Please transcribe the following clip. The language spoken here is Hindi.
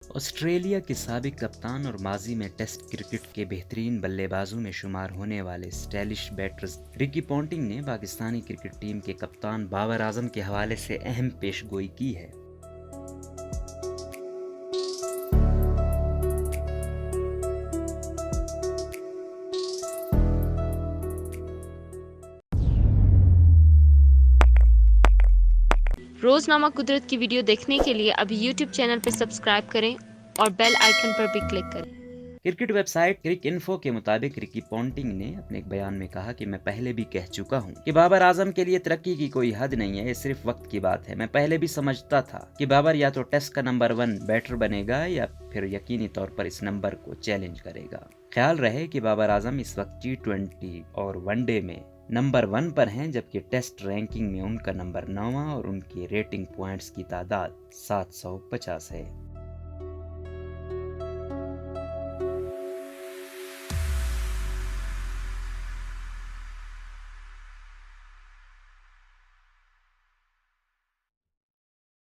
ऑस्ट्रेलिया के साबिक कप्तान और माजी में टेस्ट क्रिकेट के बेहतरीन बल्लेबाजों में शुमार होने वाले स्टाइलिश बैटर्स रिकी पॉन्टिंग ने पाकिस्तानी क्रिकेट टीम के कप्तान बाबर आजम के हवाले से अहम पेशगोई की है। रोजनामा कुदरत की वीडियो देखने के लिए अभी YouTube चैनल पर सब्सक्राइब करें और बेल आइकन पर भी क्लिक करें। क्रिकेट वेबसाइट क्रिक इन्फो के मुताबिक रिकी पॉन्टिंग ने अपने एक बयान में कहा कि मैं पहले भी कह चुका हूं कि बाबर आजम के लिए तरक्की की कोई हद नहीं है, ये सिर्फ वक्त की बात है। मैं पहले भी समझता था कि बाबर या तो टेस्ट का नंबर 1 बैटर बनेगा या फिर यकीनी तौर पर इस नंबर को चैलेंज करेगा। ख्याल रहे कि बाबर आजम इस वक्त T20 और वनडे में नंबर 1 पर हैं, जबकि टेस्ट रैंकिंग में उनका नंबर 9वां और उनकी रेटिंग पॉइंट्स की तादाद 750 है।